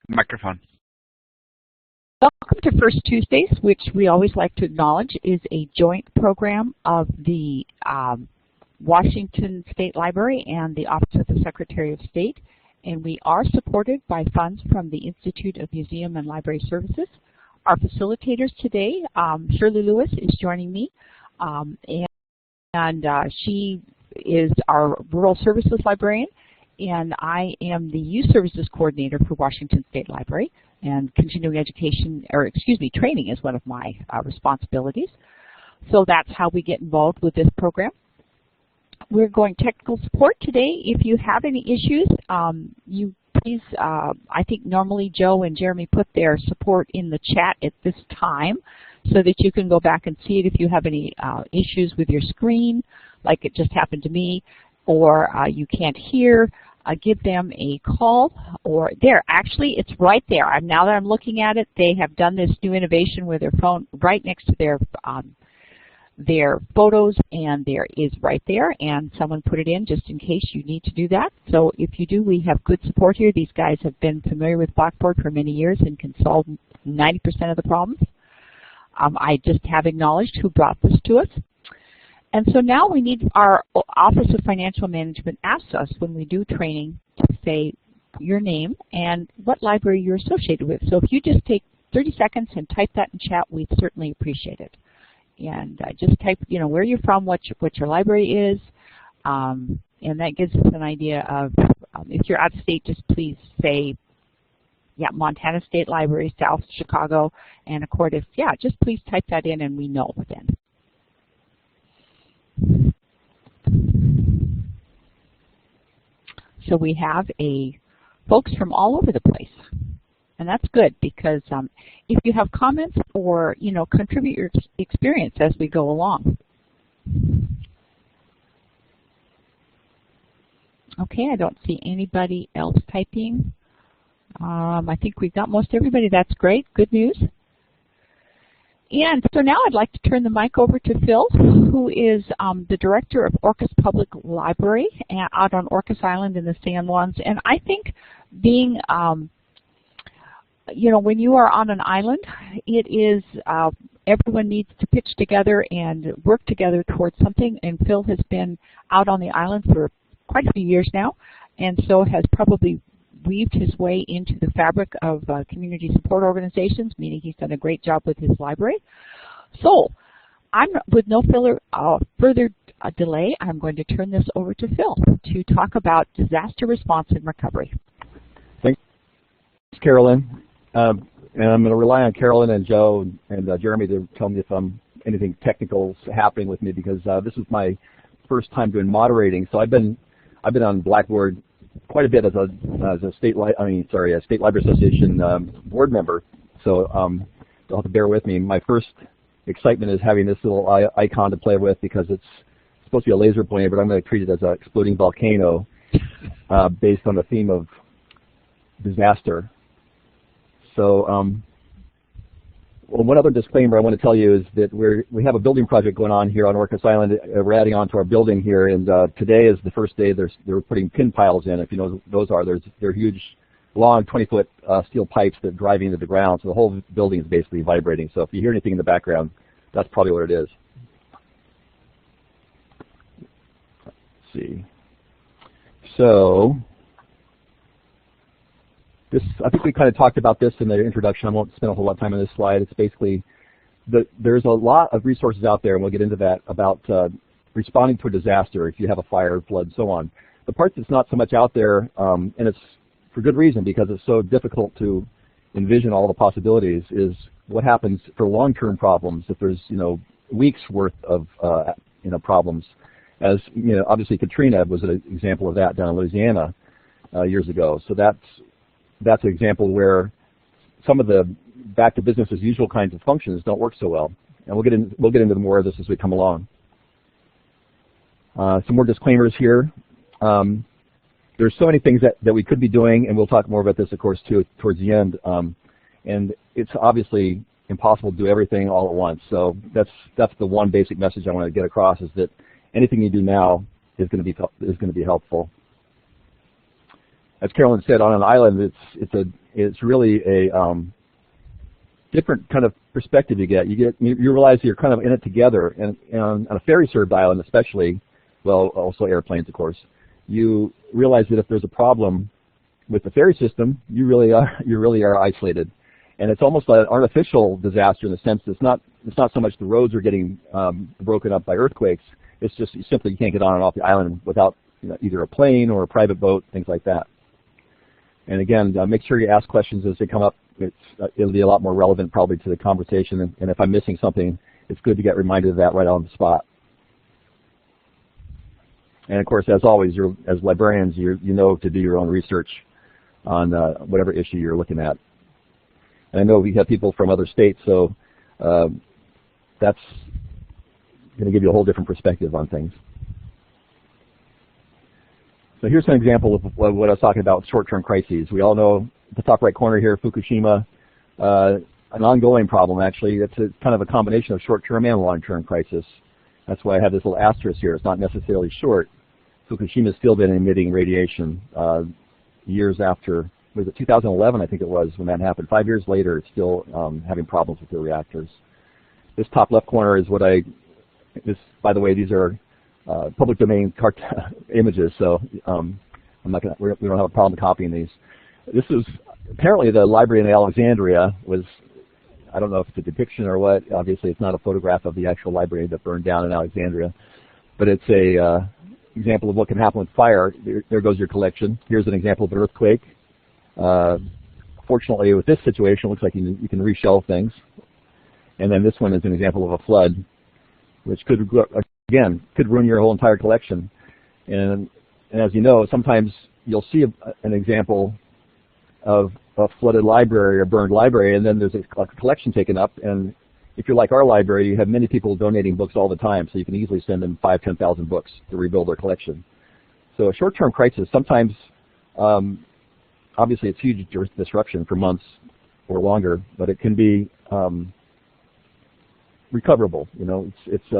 Microphone. Welcome to First Tuesdays, which we always like to acknowledge is a joint program of the Washington State Library and the Office of the Secretary of State. And we are supported by funds from the Institute of Museum and Library Services. Our facilitators today, Shirley Lewis is joining me, and she is our Rural Services Librarian, and I am the Youth Services Coordinator for Washington State Library, and continuing education, or excuse me, training is one of my responsibilities. So that's how we get involved with this program. We're going technical support today. If you have any issues, you please, I think normally Joe and Jeremy put their support in the chat at this time so that you can go back and see it if you have any issues with your screen, like it just happened to me, or you can't hear. Give them a call, or there, actually it's right there. Now that I'm looking at it, they have done this new innovation with their phone right next to their photos, and there is right there, and someone put it in just in case you need to do that. So if you do, we have good support here. These guys have been familiar with Blackboard for many years and can solve 90% of the problems. I just have acknowledged who brought this to us. And so now we need, our Office of Financial Management asks us when we do training to say your name and what library you're associated with. So if you just take 30 seconds and type that in chat, we'd certainly appreciate it. And just type, you know, where you're from, what your library is, and that gives us an idea of, if you're out of state, just please say, yeah, Montana State Library, South Chicago, and of course, yeah, just please type that in and we know then. So we have folks from all over the place, and that's good because if you have comments or contribute your experience as we go along. Okay, I don't see anybody else typing. I think we've got most everybody. That's great. Good news. And so now I'd like to turn the mic over to Phil, who is the director of Orcas Public Library out on Orcas Island in the San Juans. And I think being, when you are on an island, it is everyone needs to pitch together and work together towards something. And Phil has been out on the island for quite a few years now, and so has probably weaved his way into the fabric of community support organizations, meaning he's done a great job with his library. So, with no further delay, I'm going to turn this over to Phil to talk about disaster response and recovery. Thanks, Carolyn. And I'm going to rely on Carolyn and Joe and Jeremy to tell me if anything technical is happening with me, because this is my first time doing moderating. So I've been on Blackboard quite a bit as a state library association board member, so you'll have to bear with me. My first excitement is having this little icon to play with, because it's supposed to be a laser pointer, but I'm going to treat it as an exploding volcano based on the theme of disaster. So well, one other disclaimer I want to tell you is that we have a building project going on here on Orcas Island. We're adding on to our building here, and today is the first day they're putting pin piles in. If you know what those are, they're huge, long 20-foot steel pipes that drive into the ground. So the whole building is basically vibrating. So if you hear anything in the background, that's probably what it is. Let's see. So I think we kind of talked about this in the introduction. I won't spend a whole lot of time on this slide. It's basically there's a lot of resources out there, and we'll get into that, about responding to a disaster, if you have a fire, flood, and so on. The part that's not so much out there, and it's for good reason, because it's so difficult to envision all the possibilities, is what happens for long-term problems if there's weeks worth of problems. As obviously Katrina was an example of that down in Louisiana years ago. So that's an example where some of the back to business as usual kinds of functions don't work so well, and we'll get into more of this as we come along. Some more disclaimers here. There's so many things that we could be doing, and we'll talk more about this, of course, too, towards the end. And it's obviously impossible to do everything all at once. So that's the one basic message I want to get across, is that anything you do now is going to be helpful. as Carolyn said, on an island, it's really a different kind of perspective you get. You realize you're kind of in it together, and on a ferry-served island, especially, well, also airplanes, of course. You realize that if there's a problem with the ferry system, you really are isolated, and it's almost like an artificial disaster in the sense that it's not so much the roads are getting broken up by earthquakes. It's just you can't get on and off the island without either a plane or a private boat, things like that. And again, make sure you ask questions as they come up. It'll be a lot more relevant probably to the conversation, and if I'm missing something, it's good to get reminded of that right on the spot. And of course, as always, as librarians, you know to do your own research on whatever issue you're looking at. And I know we have people from other states, so that's going to give you a whole different perspective on things. So here's an example of what I was talking about, short-term crises. We all know at the top right corner here, Fukushima, an ongoing problem actually. It's kind of a combination of short-term and long-term crisis. That's why I have this little asterisk here. It's not necessarily short. Fukushima's still been emitting radiation years after, was it 2011 I think it was when that happened. 5 years later it's still having problems with the reactors. This top left corner is by the way, these are public domain images, so we don't have a problem copying these. This is apparently the library in Alexandria was, I don't know if it's a depiction or what. Obviously, it's not a photograph of the actual library that burned down in Alexandria, but it's a example of what can happen with fire. There goes your collection. Here's an example of an earthquake. Fortunately, with this situation, it looks like you can reshelve things. And then this one is an example of a flood, which could ruin your whole entire collection. And as you know, sometimes you'll see an example of a flooded library or burned library, and then there's a collection taken up. And if you're like our library, you have many people donating books all the time, so you can easily send them 5,000 to 10,000 books to rebuild their collection. So a short-term crisis, sometimes, obviously it's huge disruption for months or longer, but it can be recoverable. It's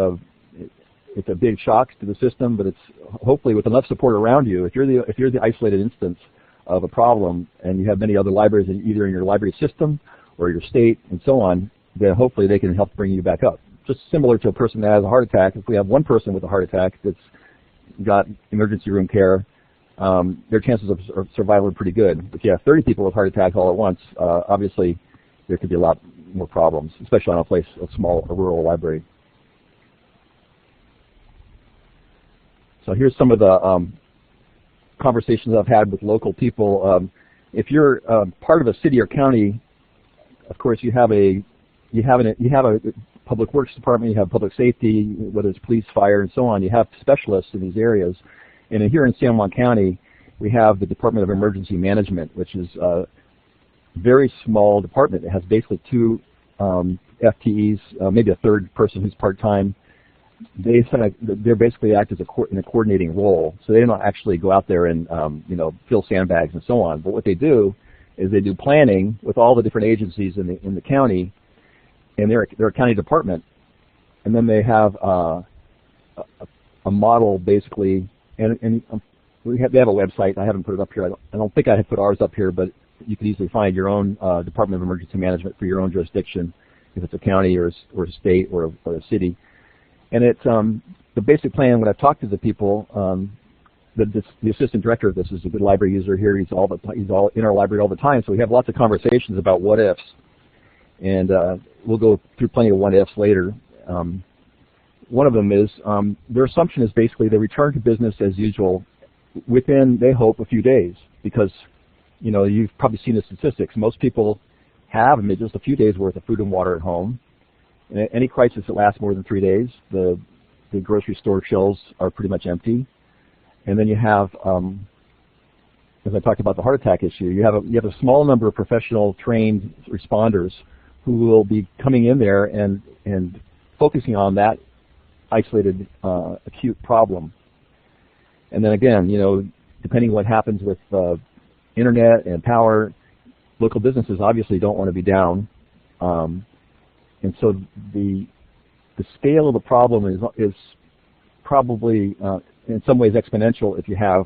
a big shock to the system, but it's hopefully with enough support around you. If you're the isolated instance of a problem, and you have many other libraries either in your library system or your state and so on, then hopefully they can help bring you back up. Just similar to a person that has a heart attack. If we have one person with a heart attack that's got emergency room care, their chances of survival are pretty good. If you have 30 people with heart attacks all at once, obviously there could be a lot more problems, especially on a rural library. So here's some of the conversations I've had with local people. If you're part of a city or county, of course you have a public works department, you have public safety, whether it's police, fire, and so on. You have specialists in these areas. And here in San Juan County, we have the Department of Emergency Management, which is a very small department. It has basically 2 FTEs, maybe a third person who's part-time. They basically act as in a coordinating role, so they don't actually go out there and fill sandbags and so on. But what they do is they do planning with all the different agencies in the county, and they're a county department, and then they have a model basically, and they have a website. I haven't put it up here. I don't think I have put ours up here, but you can easily find your own Department of Emergency Management for your own jurisdiction, if it's a county or a state or a city. And it's the basic plan. When I've talked to the people, the assistant director of this is a good library user here. He's all in our library all the time, so we have lots of conversations about what ifs, and we'll go through plenty of what ifs later. One of them is their assumption is basically they return to business as usual within, they hope, a few days, because you've probably seen the statistics. Most people have just a few days worth of food and water at home. In any crisis that lasts more than 3 days, the grocery store shelves are pretty much empty. And then you have, as I talked about the heart attack issue, you have a small number of professional trained responders who will be coming in there and focusing on that isolated acute problem. And then again, depending what happens with internet and power, local businesses obviously don't want to be down. And so the scale of the problem is probably in some ways exponential if you have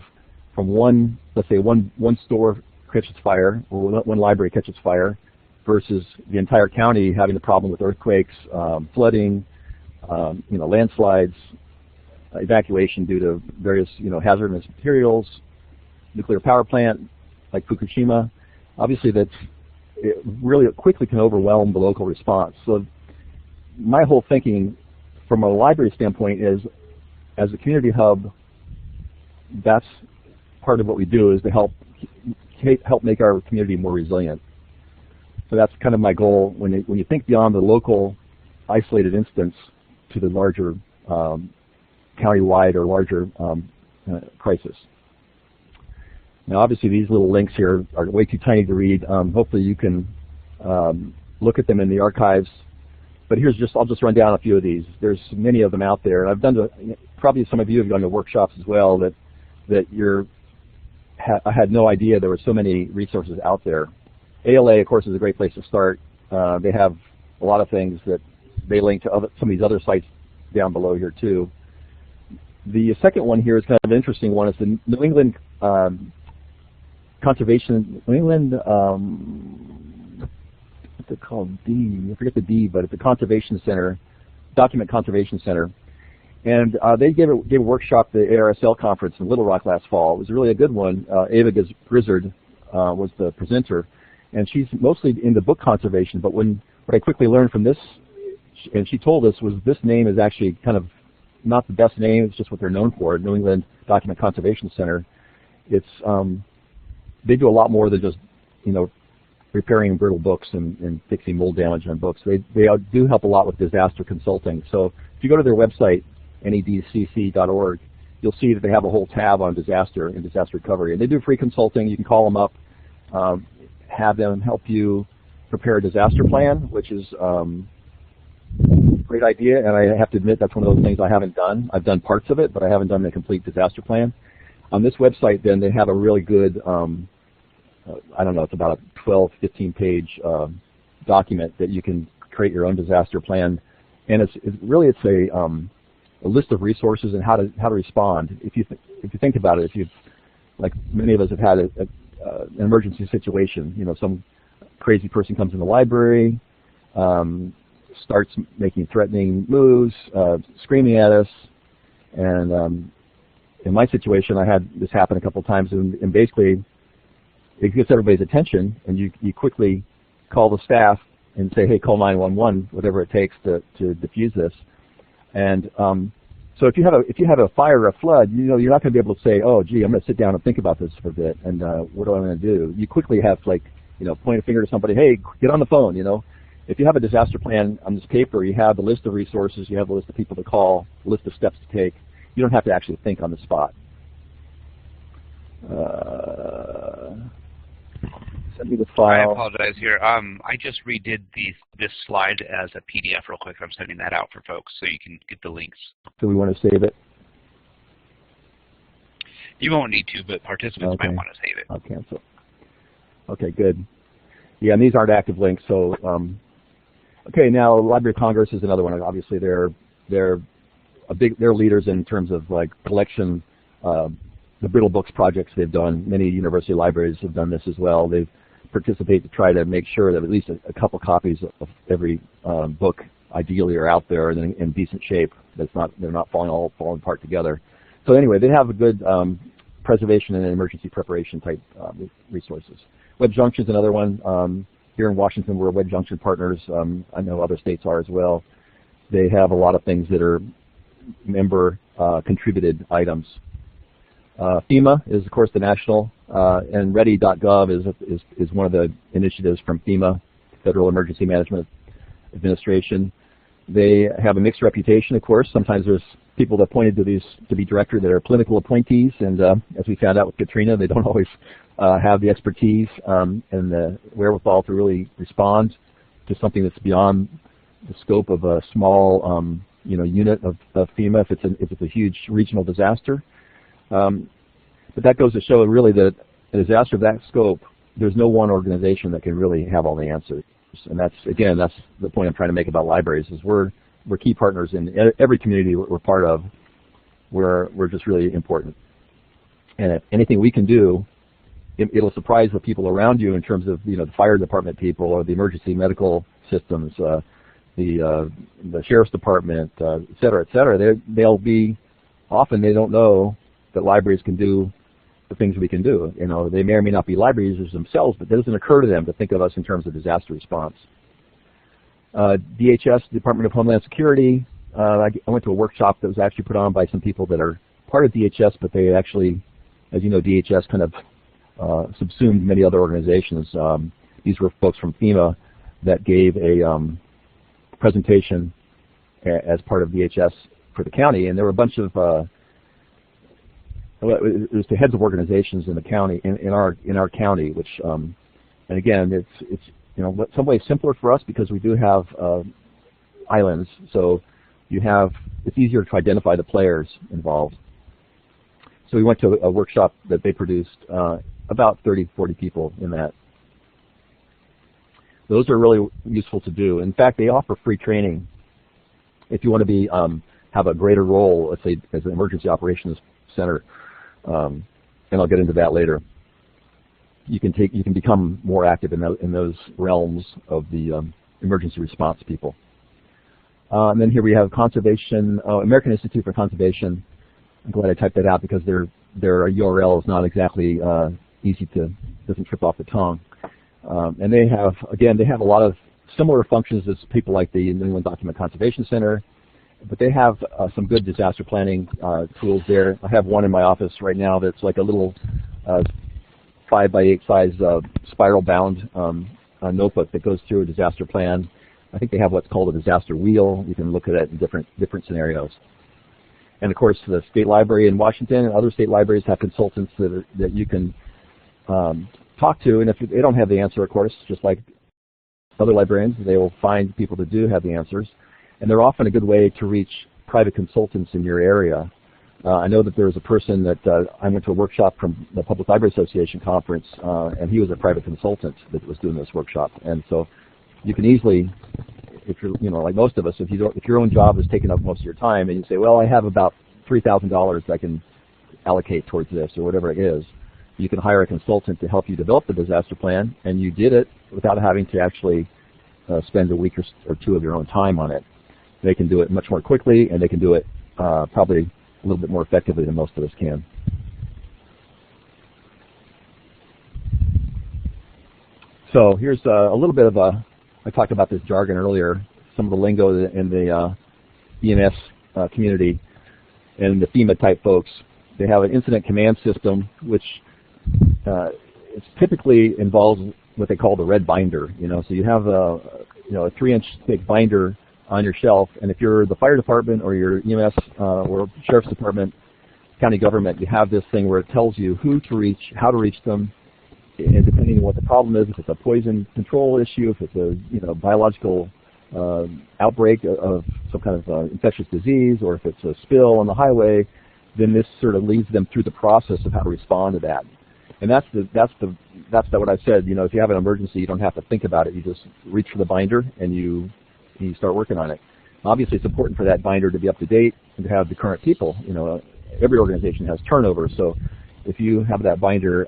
from one, let's say one store catches fire, or one library catches fire, versus the entire county having the problem with earthquakes, flooding, landslides, evacuation due to various hazardous materials, nuclear power plant like Fukushima. Obviously, it really quickly can overwhelm the local response. So my whole thinking from a library standpoint is, as a community hub, that's part of what we do, is to help make our community more resilient. So that's kind of my goal when you think beyond the local isolated instance to the larger county-wide or larger crisis. Now, obviously, these little links here are way too tiny to read. Hopefully, you can look at them in the archives. But I'll just run down a few of these. There's many of them out there. I've probably some of you have gone to workshops as well I had no idea there were so many resources out there. ALA, of course, is a great place to start. They have a lot of things that they link to some of these other sites down below here too. The second one here is kind of an interesting one. It's the New England Conservation, what's it called? I forget the D, but it's a conservation center, Document Conservation Center. And they gave a workshop at the ARSL conference in Little Rock last fall. It was really a good one. Ava Grizzard was the presenter, and she's mostly into book conservation. But what I quickly learned from this, and she told us, was this name is actually kind of not the best name. It's just what they're known for, New England Document Conservation Center. It's they do a lot more than just repairing brittle books and fixing mold damage on books. They do help a lot with disaster consulting. So if you go to their website, nedcc.org, you'll see that they have a whole tab on disaster and disaster recovery. And they do free consulting. You can call them up, have them help you prepare a disaster plan, which is a great idea. And I have to admit, that's one of those things I haven't done. I've done parts of it, but I haven't done the complete disaster plan. On this website, then, they have a really good, I don't know, it's about a 12, 15-page document that you can create your own disaster plan. And it's a list of resources and how to respond. If you think about it, like many of us have had an emergency situation, some crazy person comes in the library, starts making threatening moves, screaming at us, and in my situation, I had this happen a couple of times, and basically it gets everybody's attention, and you quickly call the staff and say, hey, call 911, whatever it takes to defuse this. And so if you have a fire or a flood, you're not going to be able to say, oh, gee, I'm going to sit down and think about this for a bit, and what am I going to do? You quickly have to point a finger to somebody, hey, get on the phone. If you have a disaster plan on this paper, you have the list of resources, you have the list of people to call, the list of steps to take. You don't have to actually think on the spot. Send me the file. I apologize here. I just redid this slide as a PDF real quick. I'm sending that out for folks so you can get the links. Do we want to save it? You won't need to, but participants might want to save it. I'll cancel. Okay, good. Yeah, and these aren't active links, so okay. Now, Library of Congress is another one. Obviously, they're leaders in terms of collection. The Brittle Books projects they've done. Many university libraries have done this as well. They've participated to try to make sure that at least a couple copies of every book ideally are out there and in decent shape. They're not falling apart together. So anyway, they have a good preservation and emergency preparation type resources. Web Junction is another one. Here in Washington, we're Web Junction partners. I know other states are as well. They have a lot of things that are member contributed items. FEMA is, of course, the national, and ready.gov is one of the initiatives from FEMA, Federal Emergency Management Administration. They have a mixed reputation, of course. Sometimes there's people that appointed to these to be director that are political appointees, and as we found out with Katrina, they don't always have the expertise and the wherewithal to really respond to something that's beyond the scope of a small unit of FEMA if it's a huge regional disaster. But that goes to show really that a disaster of that scope, there's no one organization that can really have all the answers. And that's the point I'm trying to make about libraries, is we're key partners in every community we're part of. We're just really important. And if anything we can do, it'll surprise the people around you in terms of the fire department people or the emergency medical systems, the sheriff's department, et cetera, et cetera. They'll be often they don't know that libraries can do the things we can do. They may or may not be library users themselves, but it doesn't occur to them to think of us in terms of disaster response. DHS, Department of Homeland Security. I went to a workshop that was actually put on by some people that are part of DHS, but they actually, as you know, DHS kind of subsumed many other organizations. These were folks from FEMA that gave a presentation as part of DHS for the county, and there were a bunch of it was the heads of organizations in the county, in our county, which and again, it's in some ways simpler for us because we do have islands, so it's easier to identify the players involved. So we went to a workshop that they produced, about 30, 40 people in that. Those are really useful to do. In fact, they offer free training if you want to have a greater role, let's say, as an emergency operations center. And I'll get into that later. You can become more active in those realms of the emergency response people. And then here we have conservation, American Institute for Conservation. I'm glad I typed that out because their URL is not exactly easy doesn't trip off the tongue. And they have a lot of similar functions as people like the New England Document Conservation Center, but they have some good disaster planning tools there. I have one in my office right now that's like a little 5x8 size spiral bound notebook that goes through a disaster plan. I think they have what's called a disaster wheel. You can look at it in different scenarios. And of course, the state library in Washington and other state libraries have consultants that you can talk to. And if they don't have the answer, of course, just like other librarians, they will find people that do have the answers. And they're often a good way to reach private consultants in your area. I know that there was a person that I went to a workshop from the Public Library Association conference, and he was a private consultant that was doing this workshop. And so you can easily, if you're, like most of us, if your own job is taking up most of your time, and you say, well, I have about $3,000 I can allocate towards this or whatever it is, you can hire a consultant to help you develop the disaster plan, and you did it without having to actually spend a week or two of your own time on it. They can do it much more quickly, and they can do it probably a little bit more effectively than most of us can. So here's a little bit of I talked about this jargon earlier, some of the lingo in the EMS community and the FEMA type folks. They have an incident command system, which it typically involves what they call the red binder. So you have a 3-inch thick binder on your shelf, and if you're the fire department or your EMS or sheriff's department, county government, you have this thing where it tells you who to reach, how to reach them, and depending on what the problem is, if it's a poison control issue, if it's a biological outbreak of some kind of infectious disease, or if it's a spill on the highway, then this sort of leads them through the process of how to respond to that. And that's what I said. If you have an emergency, you don't have to think about it. You just reach for the binder and you start working on it. Obviously, it's important for that binder to be up to date and to have the current people. Every organization has turnover, so if you have that binder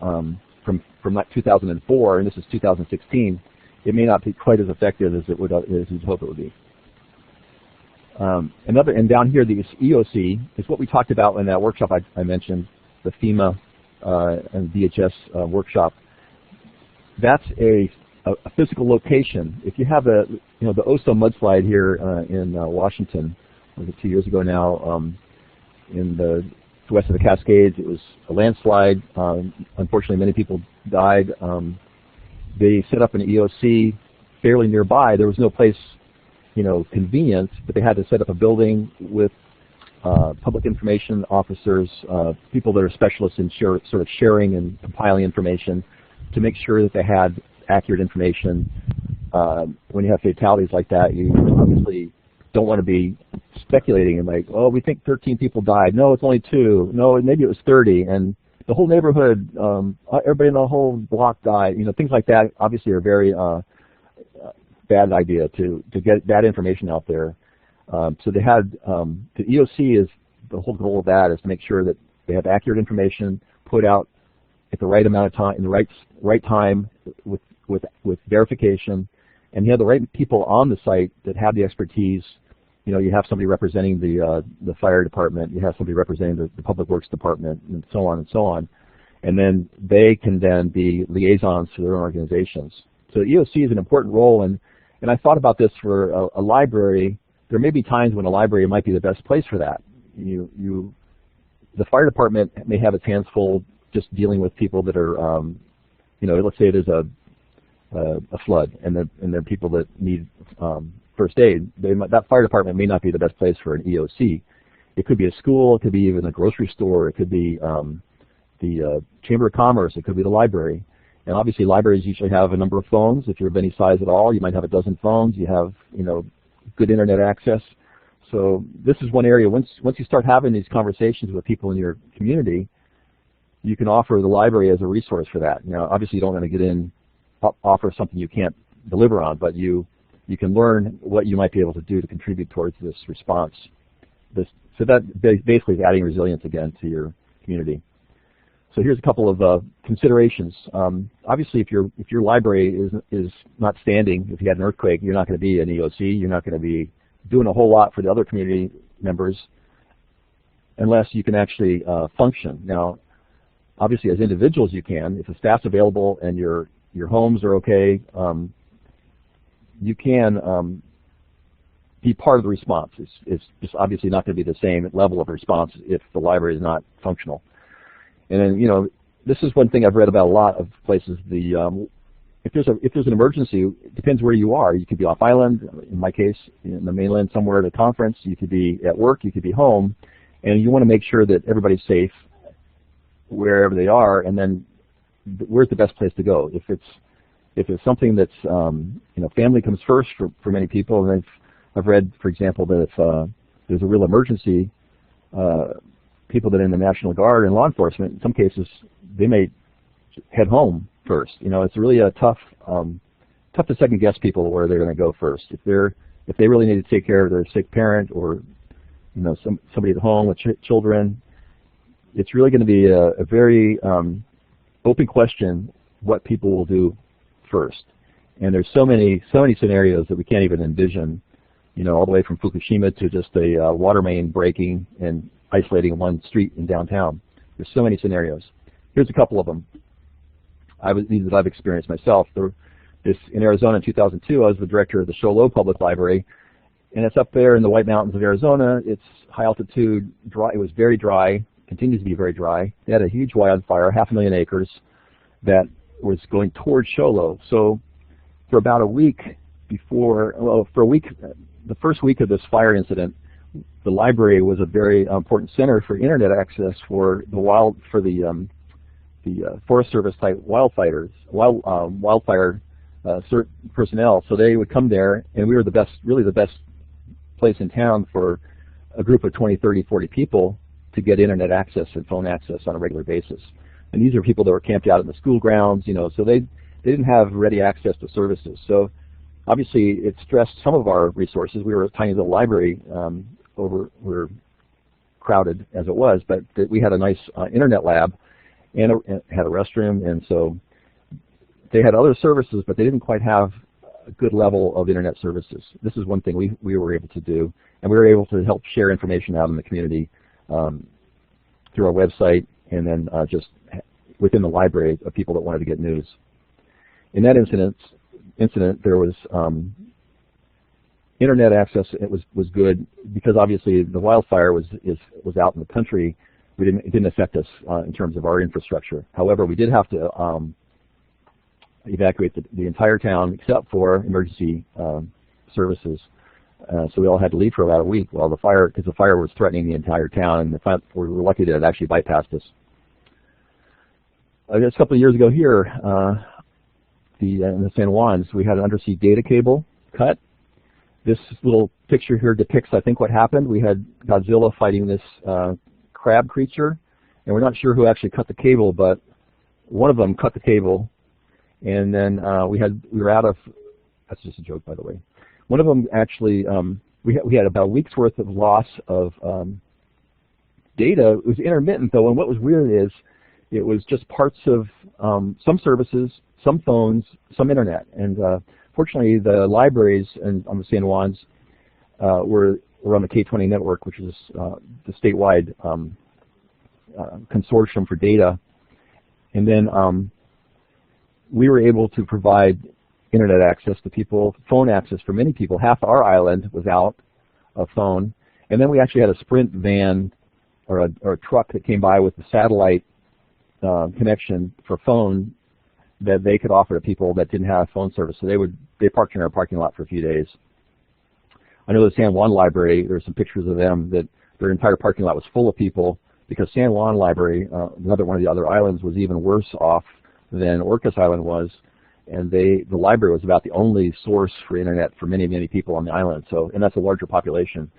from like 2004 and this is 2016, it may not be quite as effective as you'd hope it would be. And down here, the EOC is what we talked about in that workshop I mentioned, the FEMA and DHS workshop. That's a physical location. If you have the Oso mudslide here in Washington, was it 2 years ago now, in the west of the Cascades, it was a landslide. Unfortunately, many people died. They set up an EOC fairly nearby. There was no place, convenient, but they had to set up a building with public information officers, people that are specialists in sort of sharing and compiling information to make sure that they had accurate information. When you have fatalities like that, you obviously don't want to be speculating and like, oh, we think 13 people died. No, it's only 2. No, maybe it was 30. And the whole neighborhood, everybody in the whole block died. Things like that obviously are very bad idea to get that information out there. So they had the EOC is the whole goal of that is to make sure that They have accurate information put out at the right amount of time, in the right time, with verification, and you have the right people on the site that have the expertise. You know, you have somebody representing the fire department, you have somebody representing the public works department, and so on and so on. And then they can then be liaisons to their own organizations. So EOC is an important role, and I thought about this for a library. There may be times when a library might be the best place for that. The fire department may have its hands full just dealing with people that are, you know, let's say there's a flood and there are people that need first aid. That fire department may not be the best place for an EOC. It could be a school, it could be even a grocery store, it could be the Chamber of Commerce, it could be the library. And obviously libraries usually have a number of phones. If you're of any size at all, you might have a dozen phones. You have, you know, good internet access. So this is one area, once you start having these conversations with people in your community, you can offer the library as a resource for that. Now, obviously you don't want to get in, offer something you can't deliver on, but you can learn what you might be able to do to contribute towards this response. So that basically is adding resilience again to your community. So here's a couple of considerations. Obviously, if your library is not standing, if you had an earthquake, you're not going to be an EOC. You're not going to be doing a whole lot for the other community members unless you can actually function. Now, obviously, as individuals, you can. If the staff's available and your homes are okay, you can be part of the response. It's just obviously not going to be the same level of response if the library is not functional. And then, you know, this is one thing I've read about a lot of places. If there's an emergency, it depends where you are. You could be off island. In my case, in the mainland, somewhere at a conference. You could be at work. You could be home, and you want to make sure that everybody's safe wherever they are. And then, where's the best place to go? If it's something that's you know, family comes first for many people. And I've read, for example, that if there's a real emergency, people that are in the National Guard and law enforcement, in some cases, they may head home first. You know, it's really a tough to second guess people where they're going to go first. If they really need to take care of their sick parent or, you know, somebody at home with children, it's really going to be a very open question what people will do first. And there's so many scenarios that we can't even envision. You know, all the way from Fukushima to just a water main breaking and isolating one street in downtown. There's so many scenarios. Here's a couple of them. These that I've experienced myself. In Arizona in 2002, I was the director of the Show Low Public Library, and it's up there in the White Mountains of Arizona. It's high altitude, dry. It was very dry, continues to be very dry. They had a huge wildfire, 500,000 acres, that was going towards Show Low. So for about a week the first week of this fire incident, the library was a very important center for internet access for the Forest Service type wildfire personnel. So they would come there, and we were really the best place in town for a group of 20, 30, 40 people to get internet access and phone access on a regular basis. And these are people that were camped out in the school grounds, you know, so they didn't have ready access to services. So obviously it stressed some of our resources. We were a tiny little library. We were crowded as it was, but we had a nice internet lab and had a restroom, and so they had other services, but they didn't quite have a good level of internet services. This is one thing we were able to do, and we were able to help share information out in the community through our website, and then just within the library of people that wanted to get news. In that incident, there was internet access. It was good because obviously the wildfire was out in the country. It didn't affect us in terms of our infrastructure. However, we did have to evacuate the entire town except for emergency services. So we all had to leave for about a week while because the fire was threatening the entire town, and we were lucky that it actually bypassed us. Just a couple of years ago here, in the San Juans, we had an undersea data cable cut. This little picture here depicts, I think, what happened. We had Godzilla fighting this crab creature, and we're not sure who actually cut the cable, but one of them cut the cable, and then we were out of. That's just a joke, by the way. One of them actually, we had about a week's worth of loss of data. It was intermittent though, and what was weird is it was just parts of some services, some phones, some internet. And fortunately, the libraries on the San Juans were on the K20 network, which is the statewide consortium for data. And then we were able to provide internet access to people, phone access for many people. Half our island was out of phone. And then we actually had a Sprint van or a truck that came by with a satellite connection for phone that they could offer to people that didn't have phone service. So they parked in our parking lot for a few days. I know the San Juan Library, there were some pictures of them that their entire parking lot was full of people because San Juan Library, another one of the other islands, was even worse off than Orcas Island was. And the library was about the only source for internet for many, many people on the island. So, and that's a larger population.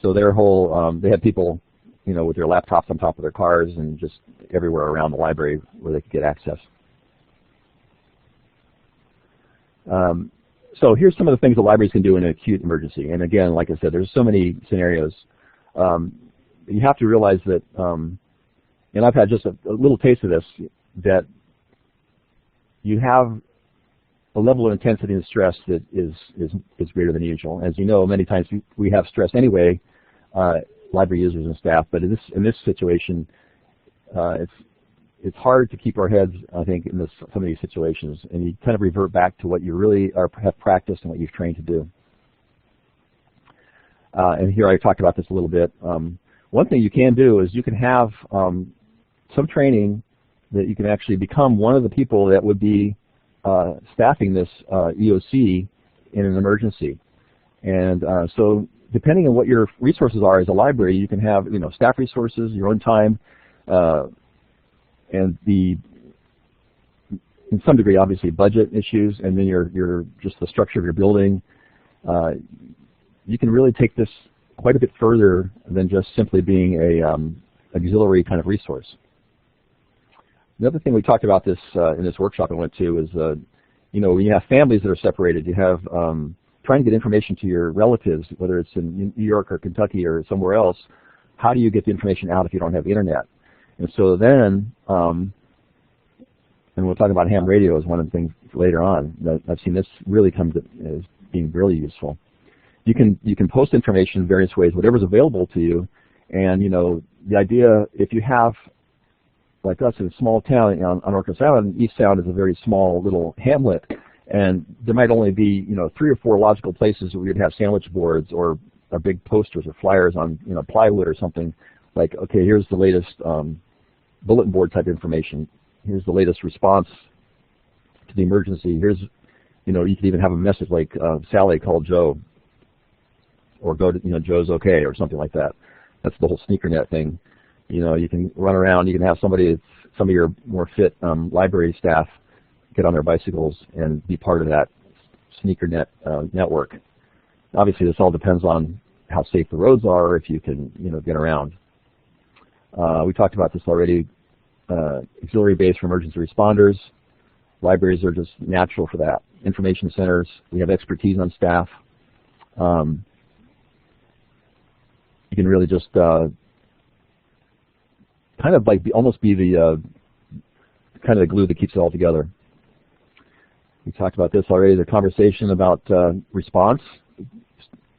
So their whole, they had people, you know, with their laptops on top of their cars and just everywhere around the library where they could get access. So here's some of the things the libraries can do in an acute emergency. And again, like I said, there's so many scenarios. You have to realize that, and I've had just a little taste of this, that you have a level of intensity and stress that is greater than usual. As you know, many times we have stress anyway, library users and staff, but in this situation, it's hard to keep our heads, I think, in some of these situations, and you kind of revert back to what you really have practiced and what you've trained to do. And here I talked about this a little bit. One thing you can do is you can have some training that you can actually become one of the people that would be staffing this EOC in an emergency. And so depending on what your resources are as a library, you can have, you know, staff resources, your own time, and in some degree, obviously, budget issues, and then your just the structure of your building. You can really take this quite a bit further than just simply being a auxiliary kind of resource. Another thing we talked about this in this workshop I went to is, you know, when you have families that are separated, you have trying to get information to your relatives, whether it's in New York or Kentucky or somewhere else. How do you get the information out if you don't have internet? And so then, and we'll talk about ham radio as one of the things later on. I've seen this really come to as being really useful. You can post information in various ways, whatever's available to you. And you know, the idea, if you have, like us in a small town on Orcas Island, East Sound is a very small little hamlet, and there might only be, you know, 3 or 4 logical places where you'd have sandwich boards or big posters or flyers on, you know, plywood or something. Like, okay, here's the latest bulletin board type information. Here's the latest response to the emergency. Here's, you know, you could even have a message like Sally called Joe, or go to, you know, Joe's okay, or something like that. That's the whole sneaker net thing. You know, you can run around. You can have some of your more fit library staff get on their bicycles and be part of that sneaker net network. Obviously, this all depends on how safe the roads are, or if you can, you know, get around. We talked about this already. Auxiliary base for emergency responders. Libraries are just natural for that. Information centers. We have expertise on staff. You can really just kind of like almost be the kind of the glue that keeps it all together. We talked about this already. The conversation about response.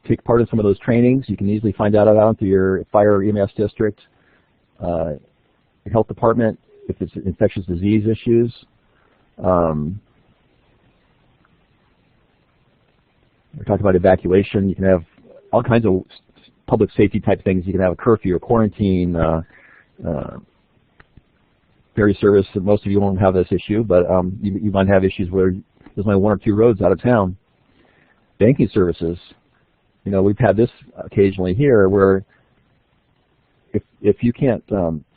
Take part in some of those trainings. You can easily find out about through your fire or EMS district, your health department, if it's infectious disease issues. We talked about evacuation. You can have all kinds of public safety type things. You can have a curfew or quarantine, ferry service. Most of you won't have this issue, but you might have issues where there's only 1 or 2 roads out of town. Banking services. You know, we've had this occasionally here where if you can't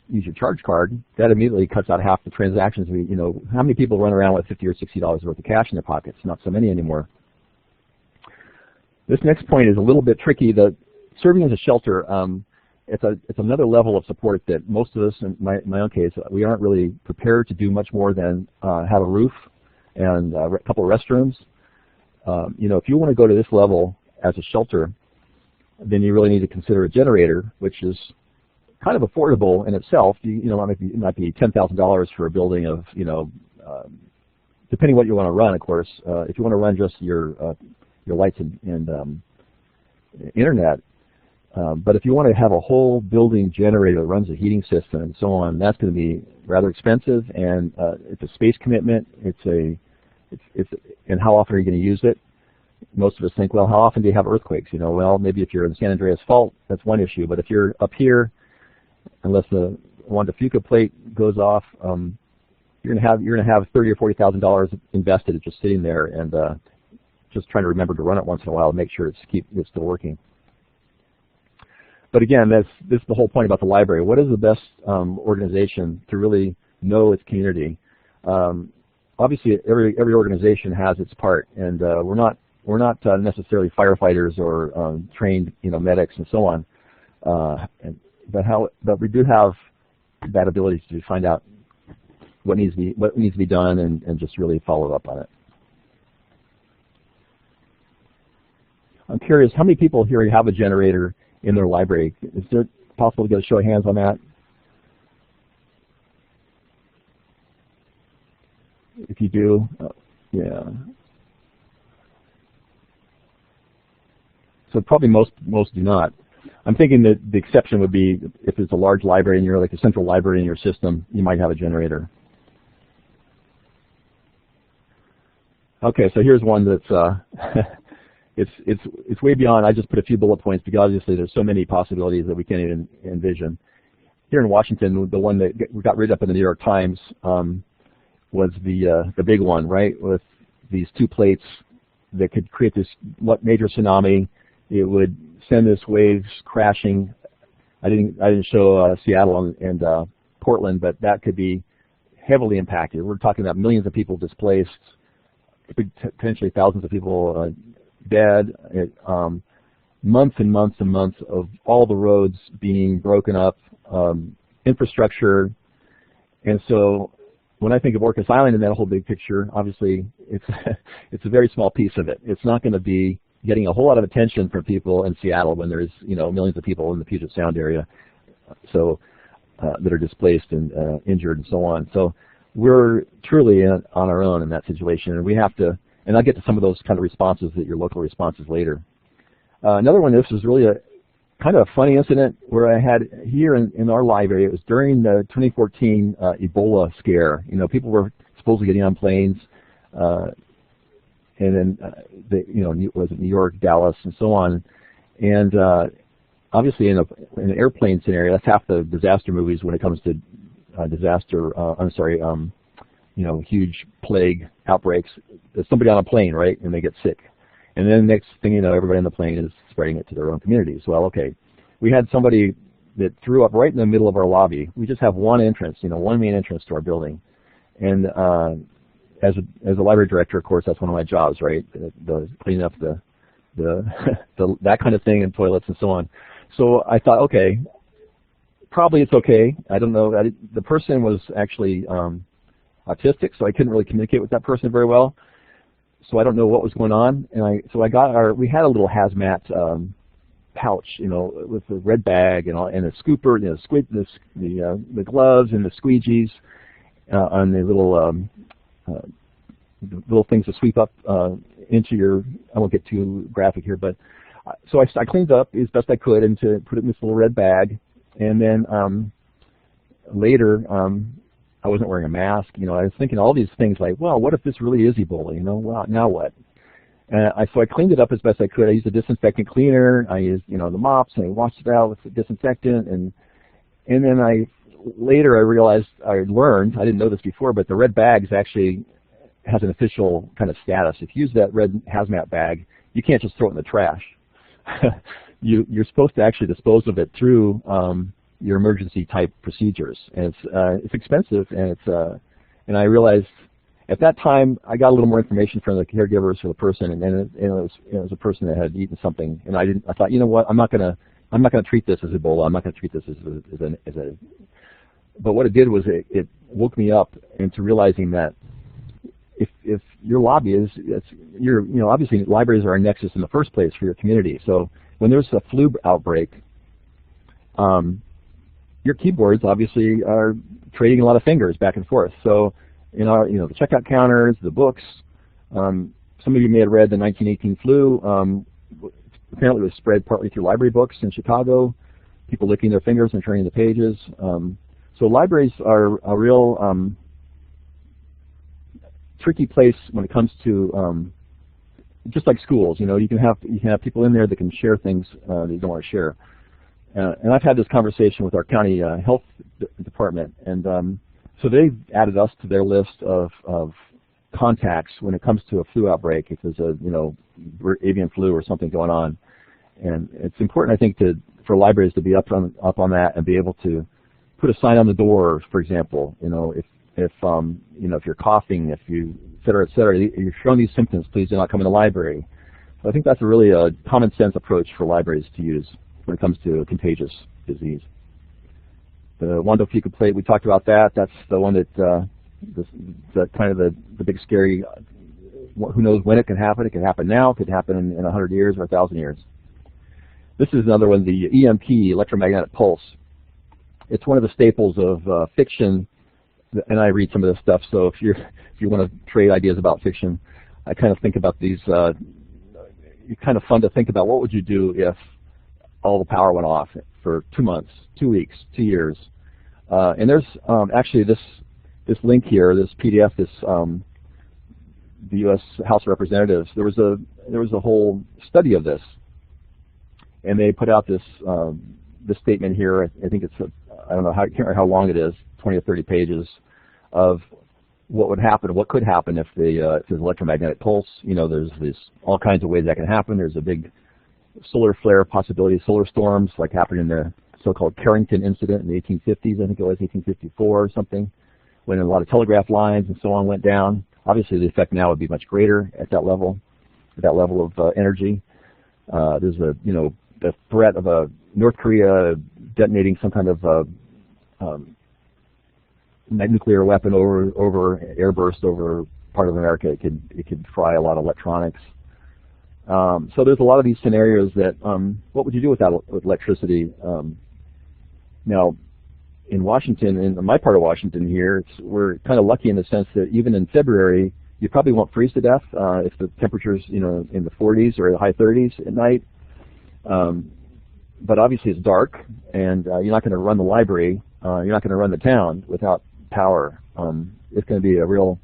use your charge card, that immediately cuts out half the transactions. You know, how many people run around with $50 or $60 worth of cash in their pockets? Not so many anymore. This next point is a little bit tricky. The serving as a shelter, it's another level of support that most of us, in my own case, we aren't really prepared to do much more than have a roof and a couple of restrooms. You know, if you want to go to this level as a shelter, then you really need to consider a generator, which is kind of affordable in itself. It might be $10,000 for a building of, depending what you want to run, of course. If you want to run just your lights and internet, but if you want to have a whole building generator that runs a heating system and so on, that's going to be rather expensive, and it's a space commitment. And how often are you going to use it? Most of us think, well, how often do you have earthquakes? Well, maybe if you're in the San Andreas Fault, that's one issue. But if you're up here, unless the Juan de Fuca plate goes off, you're going to have $30,000 or $40,000 invested just sitting there and just trying to remember to run it once in a while and make sure it's still working. But again, this is the whole point about the library. What is the best organization to really know its community? Obviously, every organization has its part, and we're not necessarily firefighters or trained medics and so on. But we do have that ability to find out what needs to be done and just really follow up on it. I'm curious, how many people here have a generator in their library? Is it possible to get a show of hands on that? If you do, yeah. So probably most do not. I'm thinking that the exception would be if it's a large library and you're like a central library in your system, you might have a generator. Okay, so here's one that's it's way beyond. I just put a few bullet points because obviously there's so many possibilities that we can't even envision. Here in Washington, the one that got written up in the New York Times was the big one, right? With these two plates that could create this major tsunami. It would send this waves crashing. I didn't show Seattle and Portland, but that could be heavily impacted. We're talking about millions of people displaced, potentially thousands of people dead. Months and months and months of all the roads being broken up, infrastructure, and so when I think of Orcas Island in that whole big picture, obviously it's a very small piece of it. It's not going to be getting a whole lot of attention from people in Seattle when there's millions of people in the Puget Sound area, so that are displaced and injured and so on. So we're truly on our own in that situation, and we have to. And I'll get to some of those kind of responses, your local responses later. Another one. This was really a kind of a funny incident where I had here in our library. It was during the 2014 Ebola scare. People were supposedly getting on planes, and then was it New York, Dallas, and so on. And obviously, in an airplane scenario, that's half the disaster movies when it comes to huge plague outbreaks. There's somebody on a plane, right, and they get sick. And then next thing you know, everybody on the plane is spreading it to their own communities. Well, okay, we had somebody that threw up right in the middle of our lobby. We just have one entrance, one main entrance to our building. And as a library director, of course, that's one of my jobs, right, the cleaning up the that kind of thing, and toilets and so on. So I thought, okay, probably it's okay. I don't know. The person was actually autistic, so I couldn't really communicate with that person very well. So I don't know what was going on, and we had a little hazmat pouch, with a red bag and a scooper, the gloves and the squeegees on the little things to sweep up into your. I won't get too graphic here, but so I cleaned up as best I could and to put it in this little red bag, and then later. I wasn't wearing a mask. I was thinking all these things like, well, what if this really is Ebola? Well, now what? So I cleaned it up as best I could. I used a disinfectant cleaner. I used, the mops, and I washed it out with the disinfectant. And then later I realized, I learned, I didn't know this before, but the red bags actually has an official kind of status. If you use that red hazmat bag, you can't just throw it in the trash. You're supposed to actually dispose of it through your emergency type procedures, and it's expensive, and I realized at that time I got a little more information from the caregivers for the person, and it was a person that had eaten something, and I thought, you know what, I'm not gonna treat this as Ebola. I'm not gonna treat this as a. But what it did was it woke me up into realizing that if your lobby is obviously libraries are a nexus in the first place for your community. So when there's a flu outbreak, your keyboards obviously are trading a lot of fingers back and forth. So in our, the checkout counters, the books, some of you may have read the 1918 flu. Apparently it was spread partly through library books in Chicago, people licking their fingers and turning the pages. So libraries are a real tricky place when it comes to just like schools. You can have people in there that can share things that you don't want to share. And I've had this conversation with our county health department, and so they've added us to their list of contacts when it comes to a flu outbreak, if there's a avian flu or something going on. And it's important, I think, for libraries to be up on that and be able to put a sign on the door, for example. If you're coughing, if you et cetera, you're showing these symptoms, please do not come in the library. So I think that's a really common sense approach for libraries to use when it comes to a contagious disease. The Wando fecal plate, we talked about that. That's the one that kind of the big scary. Who knows when it can happen? It could happen now. It could happen in 100 years or 1,000 years. This is another one, the EMP, electromagnetic pulse. It's one of the staples of fiction, and I read some of this stuff. So if you want to trade ideas about fiction, I kind of think about these. It's kind of fun to think about what would you do if all the power went off for 2 months, 2 weeks, 2 years. And there's actually this link here, this PDF, the U.S. House of Representatives. There was a whole study of this, and they put out this statement here. I think it's I don't know can't remember how long it is, 20 or 30 pages of what would happen, what could happen if there's electromagnetic pulse. There's all kinds of ways that can happen. There's a big solar flare possibility, solar storms like happened in the so-called Carrington incident in the 1850s. I think it was 1854 or something, when a lot of telegraph lines and so on went down. Obviously, the effect now would be much greater at that level of energy. There's the threat of a North Korea detonating some kind of nuclear weapon over airburst over part of America. It could fry a lot of electronics. So there's a lot of these scenarios that what would you do with electricity? Now, in Washington, in my part of Washington here, we're kind of lucky in the sense that even in February, you probably won't freeze to death if the temperature's in the 40s or the high 30s at night. But obviously it's dark, and you're not going to run the library, you're not going to run the town without power. It's going to be a real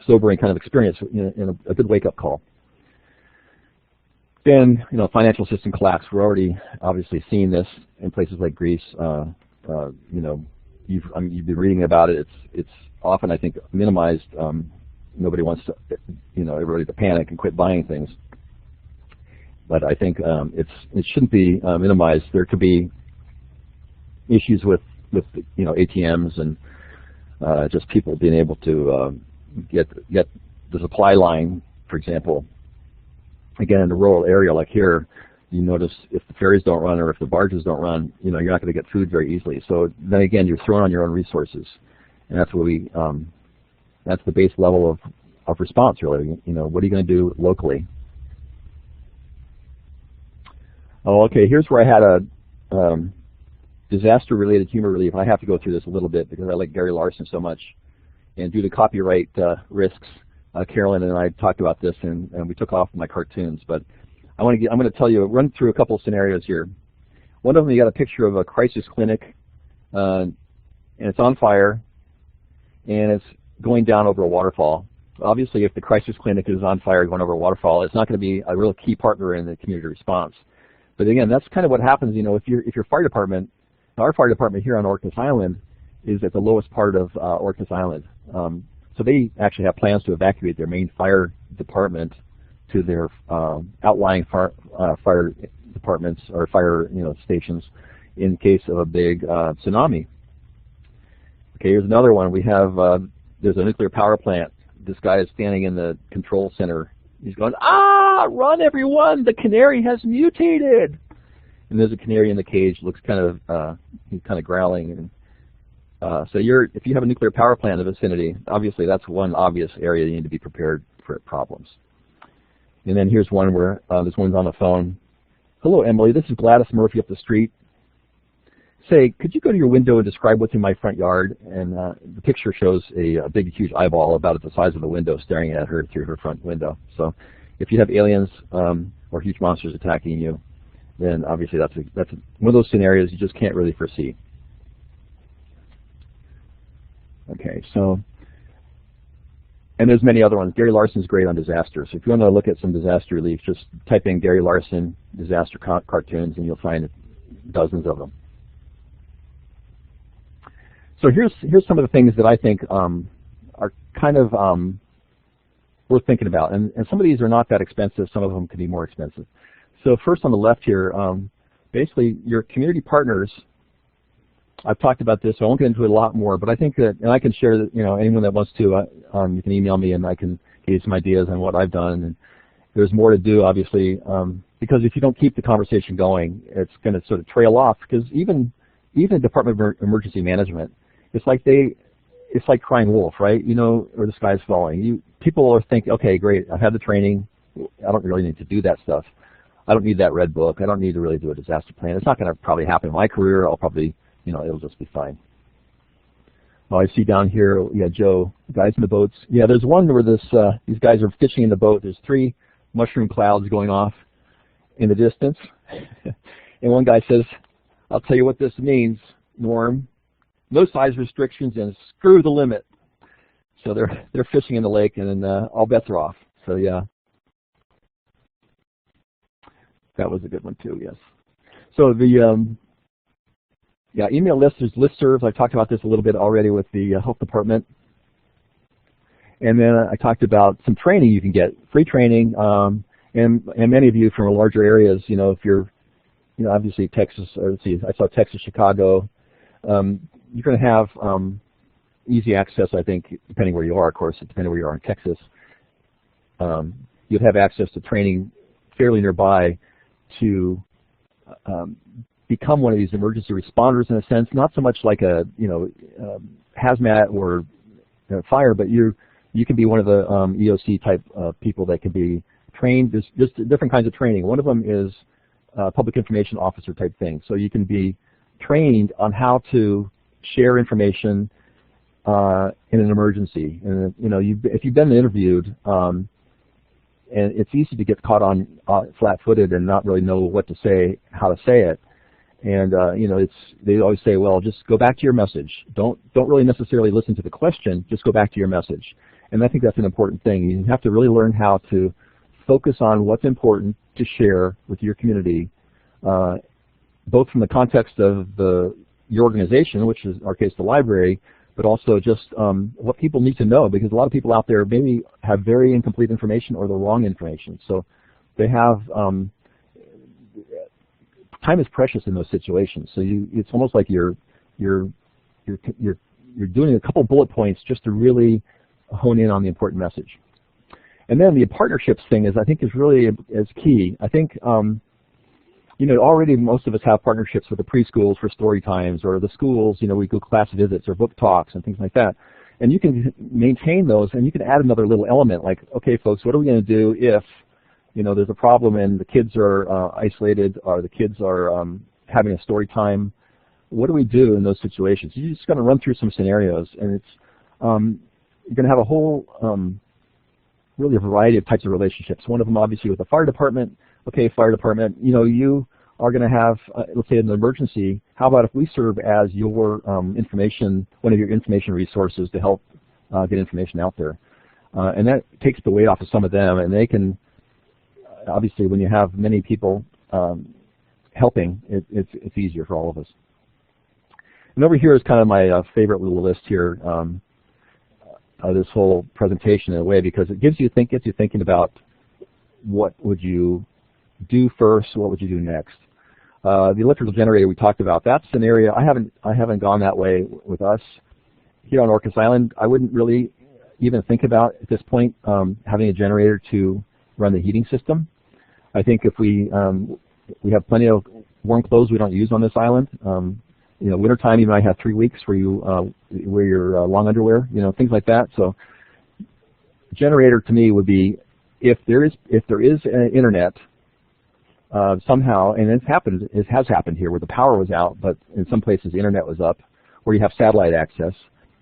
sobering kind of experience, and a good wake-up call. Then, financial system collapse. We're already obviously seeing this in places like Greece. You've been reading about it. It's often, I think, minimized. Nobody wants to, everybody to panic and quit buying things. But I think it shouldn't be minimized. There could be issues with ATMs and just people being able to get the supply line, for example. Again, in a rural area like here, you notice if the ferries don't run or if the barges don't run, you're not going to get food very easily. So then again, you're throwing on your own resources, and that's what that's the base level of response, really. What are you going to do locally? Oh, okay. Here's where I had a disaster-related humor relief. I have to go through this a little bit because I like Gary Larson so much, and due to copyright risks. Carolyn and I talked about this, and we took off my cartoons. But I'm going to run through a couple of scenarios here. One of them, you got a picture of a crisis clinic, and it's on fire, and it's going down over a waterfall. Obviously, if the crisis clinic is on fire going over a waterfall, it's not going to be a real key partner in the community response. But again, that's kind of what happens. If your fire department, our fire department here on Orcas Island is at the lowest part of Orcas Island. So they actually have plans to evacuate their main fire department to their outlying fire departments or fire stations in case of a big tsunami. Okay, here's another one. We have there's a nuclear power plant. This guy is standing in the control center. He's going, run everyone! The canary has mutated. And there's a canary in the cage. Looks he's kind of growling. And, so if you have a nuclear power plant in the vicinity, obviously that's one obvious area you need to be prepared for problems. And then here's one where this one's on the phone. Hello, Emily. This is Gladys Murphy up the street. say, could you go to your window and describe what's in my front yard? And the picture shows a big, huge eyeball about the size of the window staring at her through her front window. So if you have aliens or huge monsters attacking you, then obviously that's one of those scenarios you just can't really foresee. Okay, so, and there's many other ones. Gary Larson's great on disaster. So if you want to look at some disaster relief, just type in Gary Larson disaster cartoons and you'll find dozens of them. So here's some of the things that I think are kind of worth thinking about. And some of these are not that expensive. Some of them can be more expensive. So first on the left here, basically your community partners, I've talked about this, so I won't get into it a lot more, but I think that, and I can share, anyone that wants to, you can email me and I can give you some ideas on what I've done. And there's more to do, obviously, because if you don't keep the conversation going, it's going to sort of trail off, because even Department of Emergency Management, it's like crying wolf, right? Or the sky's falling. People are thinking, okay, great, I've had the training, I don't really need to do that stuff. I don't need that red book. I don't need to really do a disaster plan. It's not going to probably happen in my career. I'll probably, it'll just be fine. Oh, I see down here, yeah, Joe, guys in the boats. Yeah, there's one where these guys are fishing in the boat. There's 3 mushroom clouds going off in the distance. And one guy says, I'll tell you what this means, Norm. No size restrictions and screw the limit. So they're fishing in the lake and then all bets are off. So yeah. That was a good one too, yes. So the email lists, there's listservs. I talked about this a little bit already with the health department. And then I talked about some training you can get, free training, and many of you from larger areas, if you're, obviously Texas, or let's see, I saw Texas, Chicago. You're going to have easy access, I think, depending where you are, of course, depending where you are in Texas. You'd have access to training fairly nearby to become one of these emergency responders in a sense, not so much like a hazmat or fire, but you can be one of the EOC type people that can be trained. There's just different kinds of training. One of them is public information officer type thing. So you can be trained on how to share information in an emergency. And if you've been interviewed, and it's easy to get caught on flat-footed and not really know what to say, how to say it. And they always say, well, just go back to your message. Don't really necessarily listen to the question. Just go back to your message. And I think that's an important thing. You have to really learn how to focus on what's important to share with your community, both from the context of your organization, which is in our case the library, but also just what people need to know, because a lot of people out there maybe have very incomplete information or the wrong information. So they have time is precious in those situations. So it's almost like you're doing a couple bullet points just to really hone in on the important message. And then the partnerships thing is really is key. I think already most of us have partnerships with the preschools for story times, or the schools, we do class visits or book talks and things like that. And you can maintain those, and you can add another little element like, okay, folks, what are we going to do if, there's a problem and the kids are isolated, or the kids are having a story time? What do we do in those situations? You're just going to run through some scenarios, and it's you're going to have a whole really a variety of types of relationships. One of them obviously with the fire department. Okay, fire department, you are going to have, let's say, an emergency. How about if we serve as your one of your information resources to help get information out there? And that takes the weight off of some of them, and they can, obviously, when you have many people helping, it's easier for all of us. And over here is kind of my favorite little list here, this whole presentation in a way, because it gets you thinking about what would you do first, what would you do next. The electrical generator we talked about, that's an area I haven't gone that way with us here on Orcas Island. I wouldn't really even think about at this point having a generator to run the heating system. I think if we have plenty of warm clothes we don't use on this island. Wintertime you might have 3 weeks where you wear your long underwear, things like that. So generator to me would be if there is an internet somehow, and it has happened here where the power was out, but in some places the internet was up, where you have satellite access.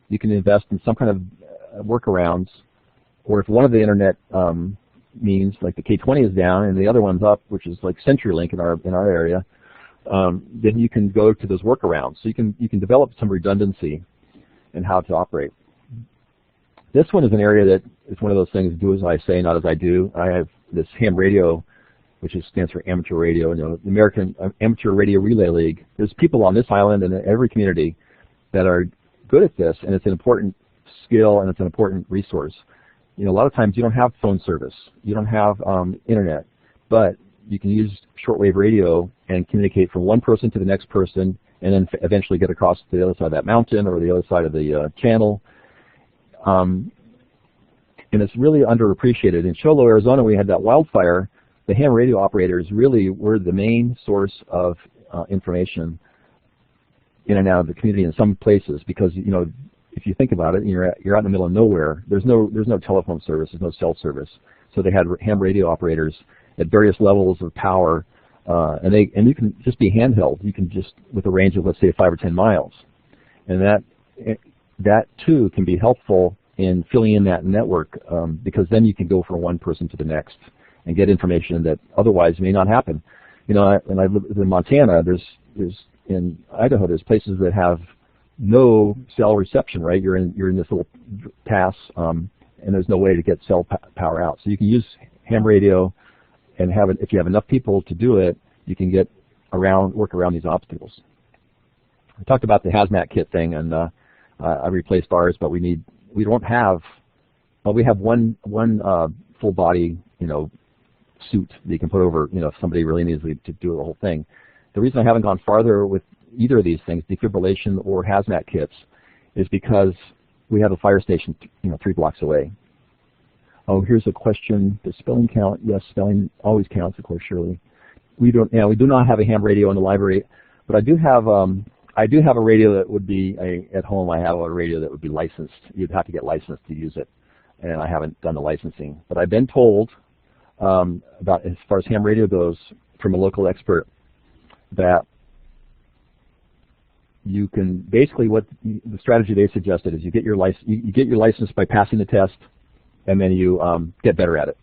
You can invest in some kind of workarounds, or if one of the internet means, like the K20 is down and the other one's up, which is like CenturyLink in our area, then you can go to those workarounds. So you can develop some redundancy in how to operate. This one is an area that is one of those things, do as I say, not as I do. I have this ham radio, which stands for amateur radio, the American Amateur Radio Relay League. There's people on this island and in every community that are good at this, and it's an important skill and it's an important resource. A lot of times you don't have phone service, you don't have internet, but you can use shortwave radio and communicate from one person to the next person, and then eventually get across to the other side of that mountain or the other side of the channel. And it's really underappreciated. In Cholo, Arizona, we had that wildfire. The ham radio operators really were the main source of information in and out of the community in some places, because if you think about it, you're out in the middle of nowhere. There's no telephone service, there's no cell service. So they had ham radio operators at various levels of power, and you can just be handheld. You can just, with a range of, let's say, 5 or 10 miles, and that too can be helpful in filling in that network, because then you can go from one person to the next and get information that otherwise may not happen. When I live in Montana, in Idaho, there's places that have no cell reception, right? You're in this little pass, and there's no way to get cell power out. So you can use ham radio, and if you have enough people to do it, you can work around these obstacles. I talked about the hazmat kit thing, and I replaced ours, but we have one full body, suit that you can put over, if somebody really needs to do the whole thing. The reason I haven't gone farther with either of these things, defibrillation or hazmat kits, is because we have a fire station, 3 blocks away. Oh, here's a question. Does spelling count? Yes, spelling always counts, of course, Shirley. We do not have a ham radio in the library, but I do have a radio that would be at home. I have a radio that would be licensed. You'd have to get licensed to use it, and I haven't done the licensing. But I've been told about, as far as ham radio goes, from a local expert, that you can basically, what the strategy they suggested is you get your license by passing the test, and then you get better at it.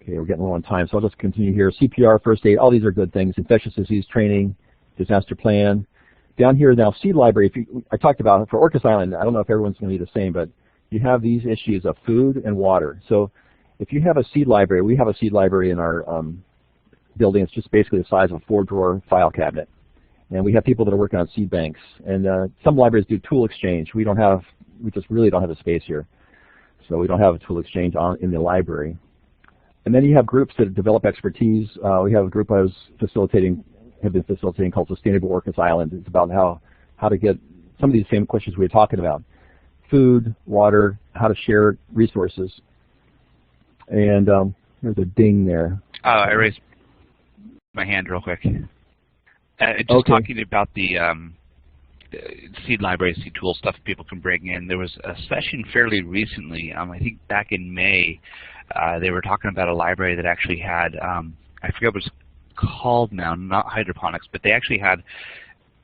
Okay, we're getting low on time, so I'll just continue here. CPR, first aid, all these are good things. Infectious disease training, disaster plan. Down here now, seed library. I talked about for Orcas Island. I don't know if everyone's going to be the same, but you have these issues of food and water. So if you have a seed library, we have a seed library in our building. It's just basically the size of a 4-drawer file cabinet. And we have people that are working on seed banks. And some libraries do tool exchange. We just really don't have the space here. So we don't have a tool exchange in the library. And then you have groups that develop expertise. We have a group I was have been facilitating called Sustainable Orcas Island. It's about how to get some of these same questions we were talking about. Food, water, how to share resources. And there's a ding there. I raised my hand real quick. Just okay. Talking about the seed library, seed tool stuff people can bring in. There was a session fairly recently, I think back in May, they were talking about a library that actually had, I forget what it's called now, not hydroponics, but they actually had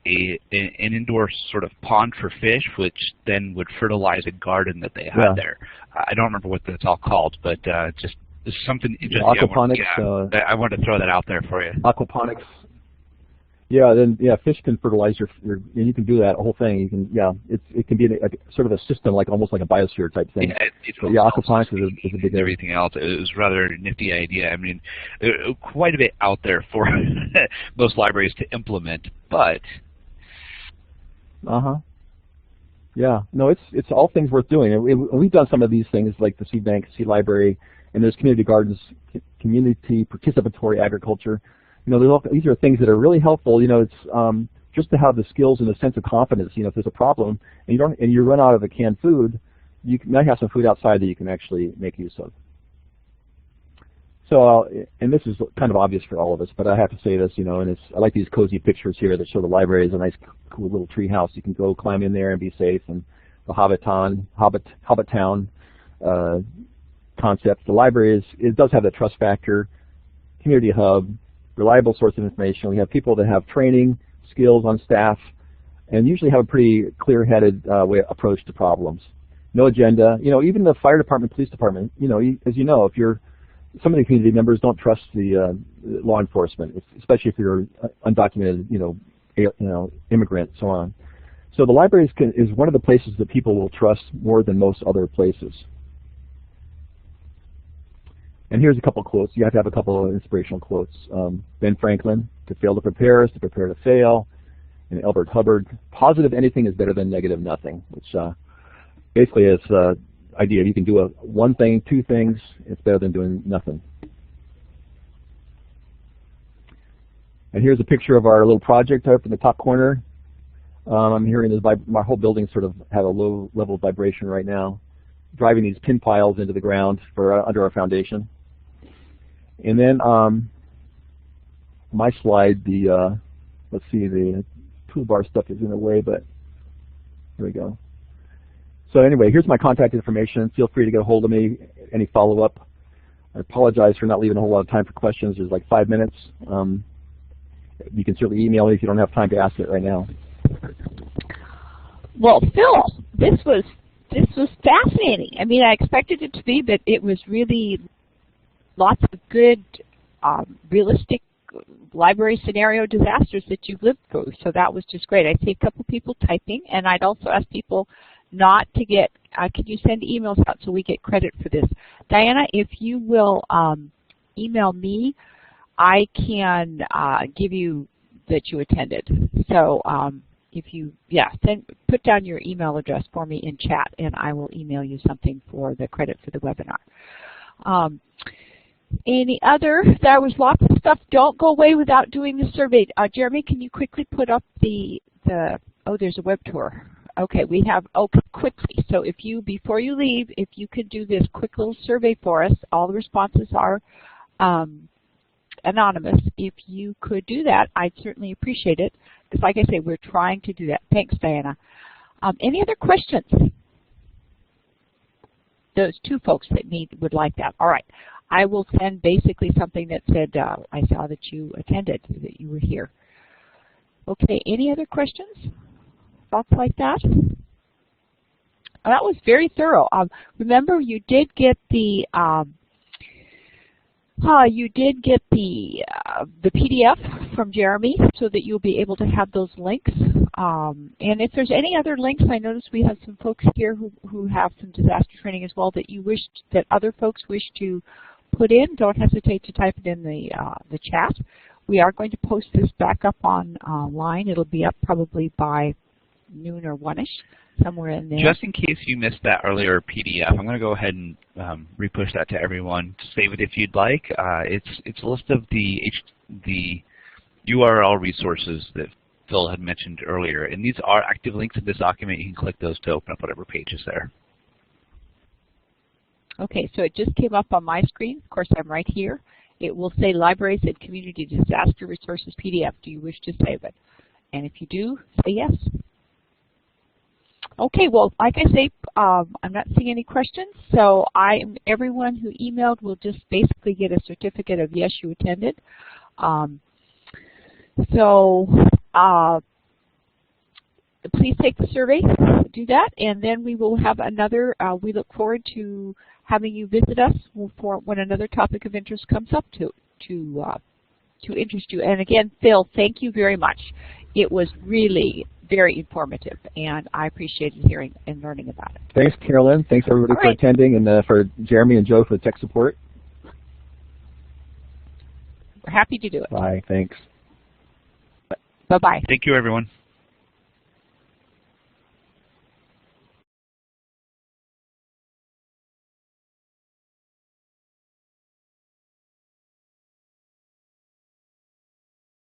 an indoor sort of pond for fish, which then would fertilize a garden that they had there. I don't remember what that's all called, but just something interesting. Aquaponics. I wanted to throw that out there for you. Aquaponics. Yeah, fish can fertilize and you can do that whole thing. You can, it can be a sort of a system, like almost like a biosphere type thing. Aquaponics is a big area. Everything else. It was rather a nifty idea. I mean, quite a bit out there for most libraries to implement, but. Yeah, no, it's all things worth doing. And we've done some of these things like the seed bank, seed library, and there's community gardens, community participatory agriculture. These are things that are really helpful. It's just to have the skills and the sense of confidence. If there's a problem and you run out of the canned food, you might have some food outside that you can actually make use of. So, and this is kind of obvious for all of us, but I have to say this, and I like these cozy pictures here that show the library as a nice, cool little tree house. You can go climb in there and be safe, and the Hobbit Town concept. The library it does have the trust factor, community hub, reliable source of information. We have people that have training, skills on staff, and usually have a pretty clear-headed approach to problems. No agenda. You know, even the fire department, police department, you know, as you know, if you're some of the community members don't trust the law enforcement, especially if you're undocumented, immigrant, so on. So the library is one of the places that people will trust more than most other places. And here's a couple quotes. You have to have a couple of inspirational quotes. Ben Franklin, to fail to prepare is to prepare to fail. And Albert Hubbard, positive anything is better than negative nothing, which basically is idea you can do one thing, two things, it's better than doing nothing. And here's a picture of our little project up in the top corner. I'm hearing this my whole building sort of have a low level of vibration right now, driving these pin piles into the ground for under our foundation. And then my slide, let's see, the toolbar stuff is in the way, but here we go. So anyway, here's my contact information. Feel free to get a hold of me, any follow-up. I apologize for not leaving a whole lot of time for questions. There's like 5 minutes. You can certainly email me if you don't have time to ask it right now. Well, Phil, this was fascinating. I mean, I expected it to be, but it was really lots of good, realistic library scenario disasters that you've lived through. So that was just great. I see a couple people typing, and I'd also ask people not to get, can you send emails out so we get credit for this? Diana, if you will email me, I can give you that you attended. So if you, put down your email address for me in chat, and I will email you something for the credit for the webinar. Any other? There was lots of stuff. Don't go away without doing the survey. Jeremy, can you quickly put up oh, there's a web tour. Okay, we have, quickly. So if you, before you leave, if you could do this quick little survey for us, all the responses are anonymous. If you could do that, I'd certainly appreciate it, because like I say, we're trying to do that. Thanks, Diana. Any other questions? Those two folks that would like that. All right. I will send basically something that said, I saw that you attended, that you were here. Okay, any other questions? Thoughts like that? Oh, that was very thorough. Remember, you did get the PDF from Jeremy, so that you'll be able to have those links. And if there's any other links, I noticed we have some folks here who have some disaster training as well that other folks wish to put in. Don't hesitate to type it in the chat. We are going to post this back up online. It'll be up probably by noon or 1-ish, somewhere in there. Just in case you missed that earlier PDF, I'm going to go ahead and repush that to everyone. Save it if you'd like. It's a list of the URL resources that Phil had mentioned earlier, and these are active links in this document. You can click those to open up whatever page is there. Okay, so it just came up on my screen. Of course, I'm right here. It will say Libraries and Community Disaster Resources PDF. Do you wish to save it? And if you do, say yes. Okay, well, like I say, I'm not seeing any questions, so everyone who emailed will just basically get a certificate of yes, you attended. Please take the survey, do that, and then we will have another, we look forward to having you visit us for when another topic of interest comes up to interest you. And again, Phil, thank you very much. It was really very informative, and I appreciated hearing and learning about it. Thanks, Carolyn. Thanks, everybody, for attending, and for Jeremy and Joe for the tech support. We're happy to do it. Bye. Thanks. Bye-bye. Thank you, everyone.